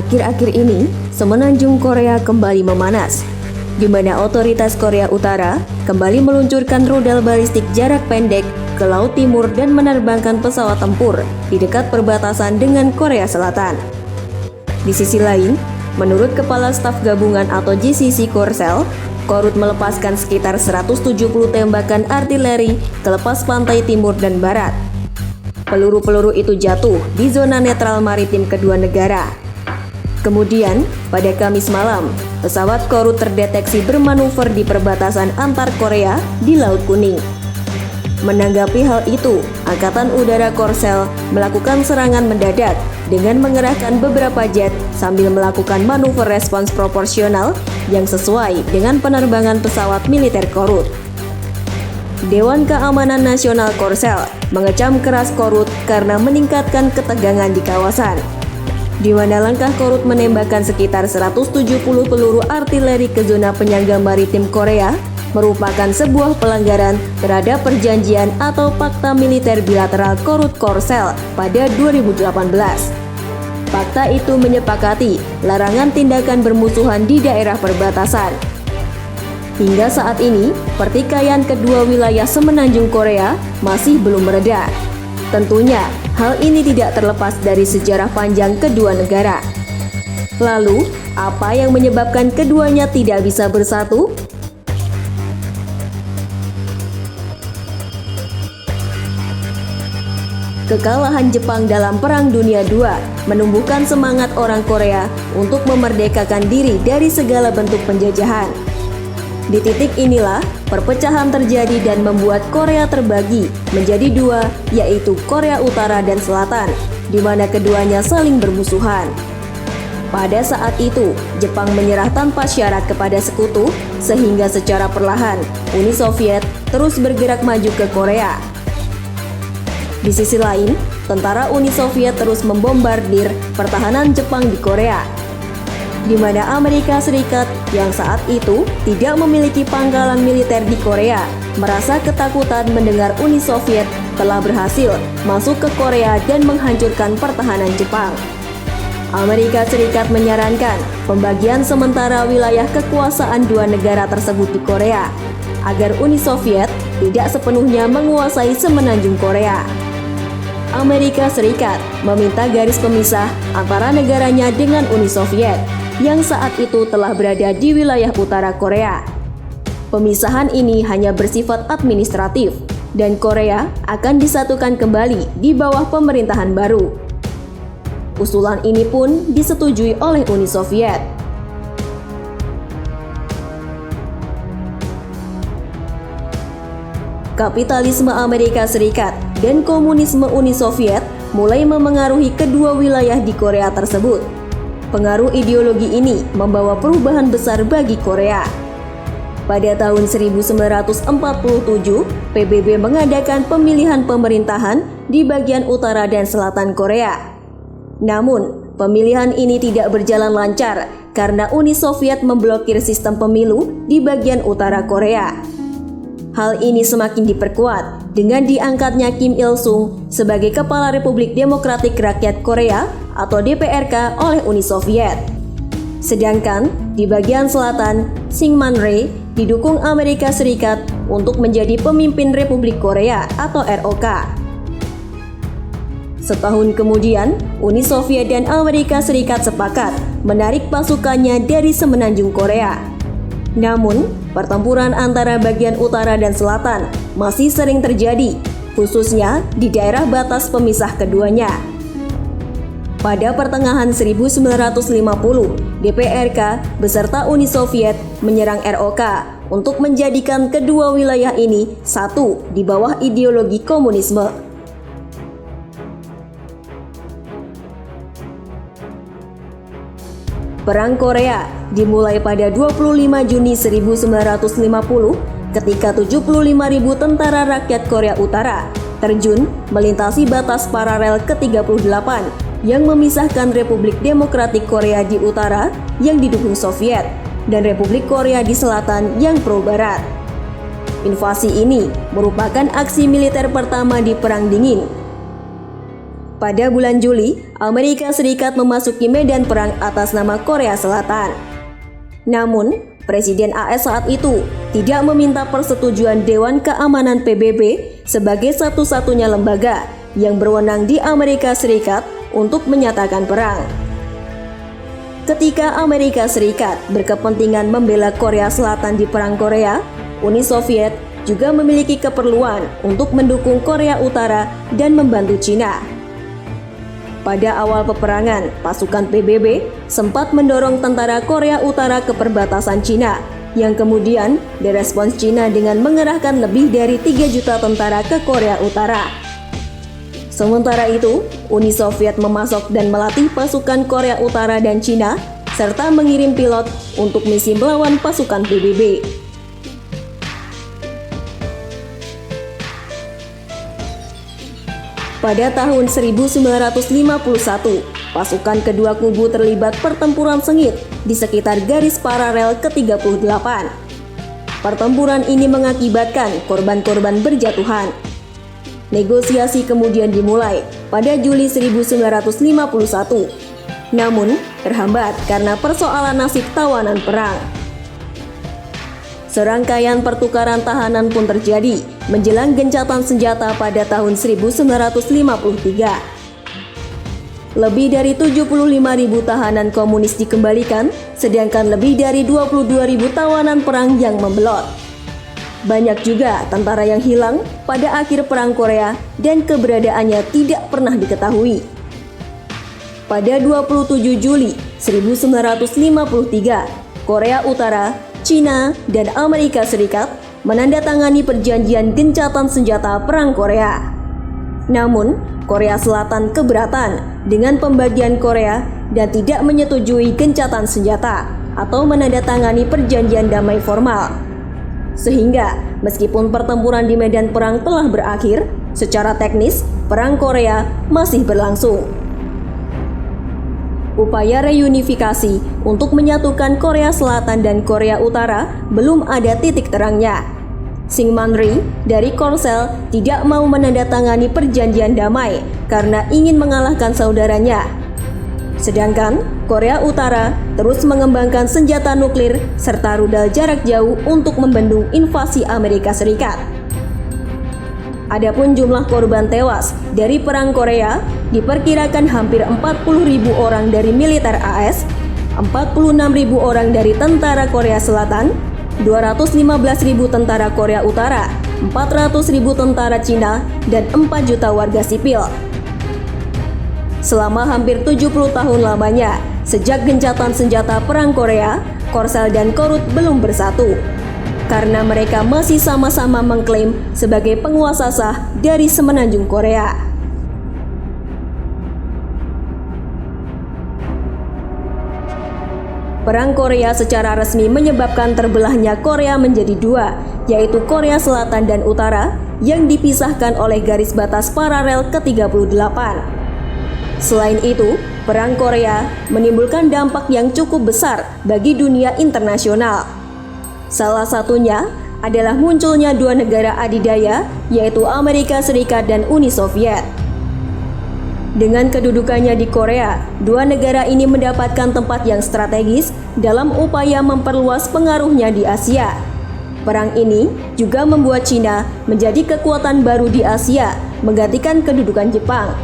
Akhir-akhir ini, semenanjung Korea kembali memanas, di mana otoritas Korea Utara kembali meluncurkan rudal balistik jarak pendek ke Laut Timur dan menerbangkan pesawat tempur di dekat perbatasan dengan Korea Selatan. Di sisi lain, menurut Kepala Staf Gabungan atau JCC Korsel, Korut melepaskan sekitar 170 tembakan artileri ke lepas pantai timur dan barat. Peluru-peluru itu jatuh di zona netral maritim kedua negara. Kemudian, pada Kamis malam, pesawat Korut terdeteksi bermanuver di perbatasan antar Korea di Laut Kuning. Menanggapi hal itu, Angkatan Udara Korsel melakukan serangan mendadak dengan mengerahkan beberapa jet sambil melakukan manuver respons proporsional yang sesuai dengan penerbangan pesawat militer Korut. Dewan Keamanan Nasional Korsel mengecam keras Korut karena meningkatkan ketegangan di kawasan, di mana langkah Korut menembakkan sekitar 170 peluru artileri ke zona penyangga maritim Korea merupakan sebuah pelanggaran terhadap perjanjian atau Fakta Militer Bilateral Korut-Korsel pada 2018. Fakta itu menyepakati larangan tindakan bermusuhan di daerah perbatasan. Hingga saat ini, pertikaian kedua wilayah semenanjung Korea masih belum mereda. Tentunya, hal ini tidak terlepas dari sejarah panjang kedua negara. Lalu, apa yang menyebabkan keduanya tidak bisa bersatu? Kekalahan Jepang dalam Perang Dunia II menumbuhkan semangat orang Korea untuk memerdekakan diri dari segala bentuk penjajahan. Di titik inilah perpecahan terjadi dan membuat Korea terbagi menjadi dua, yaitu Korea Utara dan Selatan, di mana keduanya saling bermusuhan. Pada saat itu, Jepang menyerah tanpa syarat kepada sekutu, sehingga secara perlahan Uni Soviet terus bergerak maju ke Korea. Di sisi lain, tentara Uni Soviet terus membombardir pertahanan Jepang di Korea, di mana Amerika Serikat yang saat itu tidak memiliki pangkalan militer di Korea merasa ketakutan mendengar Uni Soviet telah berhasil masuk ke Korea dan menghancurkan pertahanan Jepang. Amerika Serikat menyarankan pembagian sementara wilayah kekuasaan dua negara tersebut di Korea agar Uni Soviet tidak sepenuhnya menguasai semenanjung Korea. Amerika Serikat meminta garis pemisah antara negaranya dengan Uni Soviet yang saat itu telah berada di wilayah utara Korea. Pemisahan ini hanya bersifat administratif dan Korea akan disatukan kembali di bawah pemerintahan baru. Usulan ini pun disetujui oleh Uni Soviet. Kapitalisme Amerika Serikat dan komunisme Uni Soviet mulai memengaruhi kedua wilayah di Korea tersebut. Pengaruh ideologi ini membawa perubahan besar bagi Korea. Pada tahun 1947, PBB mengadakan pemilihan pemerintahan di bagian utara dan selatan Korea. Namun, pemilihan ini tidak berjalan lancar karena Uni Soviet memblokir sistem pemilu di bagian utara Korea. Hal ini semakin diperkuat dengan diangkatnya Kim Il-sung sebagai Kepala Republik Demokratik Rakyat Korea atau DPRK oleh Uni Soviet. Sedangkan di bagian selatan, Syngman Rhee didukung Amerika Serikat untuk menjadi pemimpin Republik Korea atau ROK. Setahun kemudian, Uni Soviet dan Amerika Serikat sepakat menarik pasukannya dari semenanjung Korea. Namun, pertempuran antara bagian utara dan selatan masih sering terjadi, khususnya di daerah batas pemisah keduanya. Pada pertengahan 1950, DPRK beserta Uni Soviet menyerang ROK untuk menjadikan kedua wilayah ini satu di bawah ideologi komunisme. Perang Korea dimulai pada 25 Juni 1950 ketika 75.000 tentara rakyat Korea Utara terjun melintasi batas paralel ke-38 yang memisahkan Republik Demokratik Korea di utara yang didukung Soviet dan Republik Korea di selatan yang pro-barat. Invasi ini merupakan aksi militer pertama di Perang Dingin. Pada bulan Juli, Amerika Serikat memasuki medan perang atas nama Korea Selatan. Namun, Presiden AS saat itu tidak meminta persetujuan Dewan Keamanan PBB sebagai satu-satunya lembaga yang berwenang di Amerika Serikat untuk menyatakan perang. Ketika Amerika Serikat berkepentingan membela Korea Selatan di Perang Korea, Uni Soviet juga memiliki keperluan untuk mendukung Korea Utara dan membantu Cina. Pada awal peperangan, pasukan PBB sempat mendorong tentara Korea Utara ke perbatasan Cina, yang kemudian direspons Cina dengan mengerahkan lebih dari 3 juta tentara ke Korea Utara. Sementara itu, Uni Soviet memasok dan melatih pasukan Korea Utara dan Cina, serta mengirim pilot untuk misi melawan pasukan PBB. Pada tahun 1951, pasukan kedua kubu terlibat pertempuran sengit di sekitar garis paralel ke-38. Pertempuran ini mengakibatkan korban-korban berjatuhan. Negosiasi kemudian dimulai pada Juli 1951, namun terhambat karena persoalan nasib tawanan perang. Serangkaian pertukaran tahanan pun terjadi menjelang gencatan senjata pada tahun 1953. Lebih dari 75.000 tahanan komunis dikembalikan, sedangkan lebih dari 22.000 tawanan perang yang membelot. Banyak juga tentara yang hilang pada akhir Perang Korea dan keberadaannya tidak pernah diketahui. Pada 27 Juli 1953, Korea Utara, Cina, dan Amerika Serikat menandatangani perjanjian gencatan senjata Perang Korea. Namun, Korea Selatan keberatan dengan pembagian Korea dan tidak menyetujui gencatan senjata atau menandatangani perjanjian damai formal. Sehingga, meskipun pertempuran di medan perang telah berakhir, secara teknis, Perang Korea masih berlangsung. Upaya reunifikasi untuk menyatukan Korea Selatan dan Korea Utara belum ada titik terangnya. Syngman Rhee dari Korsel tidak mau menandatangani perjanjian damai karena ingin mengalahkan saudaranya. Sedangkan Korea Utara terus mengembangkan senjata nuklir serta rudal jarak jauh untuk membendung invasi Amerika Serikat. Adapun jumlah korban tewas dari Perang Korea diperkirakan hampir 40.000 orang dari militer AS, 46.000 orang dari tentara Korea Selatan, 215.000 tentara Korea Utara, 400.000 tentara Cina, dan 4 juta warga sipil. Selama hampir 70 tahun lamanya, sejak gencatan senjata Perang Korea, Korsel dan Korut belum bersatu. Karena mereka masih sama-sama mengklaim sebagai penguasa sah dari semenanjung Korea. Perang Korea secara resmi menyebabkan terbelahnya Korea menjadi dua, yaitu Korea Selatan dan Utara, yang dipisahkan oleh garis batas paralel ke-38. Selain itu, Perang Korea menimbulkan dampak yang cukup besar bagi dunia internasional. Salah satunya adalah munculnya dua negara adidaya, yaitu Amerika Serikat dan Uni Soviet. Dengan kedudukannya di Korea, dua negara ini mendapatkan tempat yang strategis dalam upaya memperluas pengaruhnya di Asia. Perang ini juga membuat Cina menjadi kekuatan baru di Asia, menggantikan kedudukan Jepang.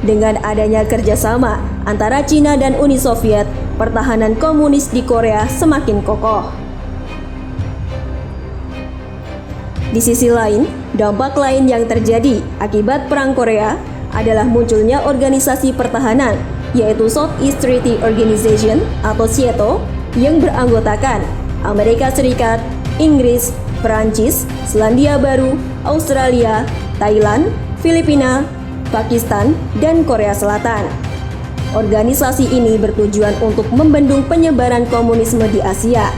Dengan adanya kerjasama antara Cina dan Uni Soviet, pertahanan komunis di Korea semakin kokoh. Di sisi lain, dampak lain yang terjadi akibat Perang Korea adalah munculnya organisasi pertahanan, yaitu Southeast Treaty Organization atau SEATO, yang beranggotakan Amerika Serikat, Inggris, Perancis, Selandia Baru, Australia, Thailand, Filipina, Pakistan, dan Korea Selatan. Organisasi ini bertujuan untuk membendung penyebaran komunisme di Asia.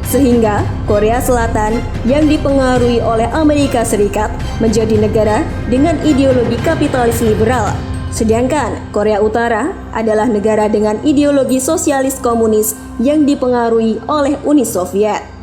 Sehingga Korea Selatan yang dipengaruhi oleh Amerika Serikat menjadi negara dengan ideologi kapitalis liberal, sedangkan Korea Utara adalah negara dengan ideologi sosialis komunis yang dipengaruhi oleh Uni Soviet.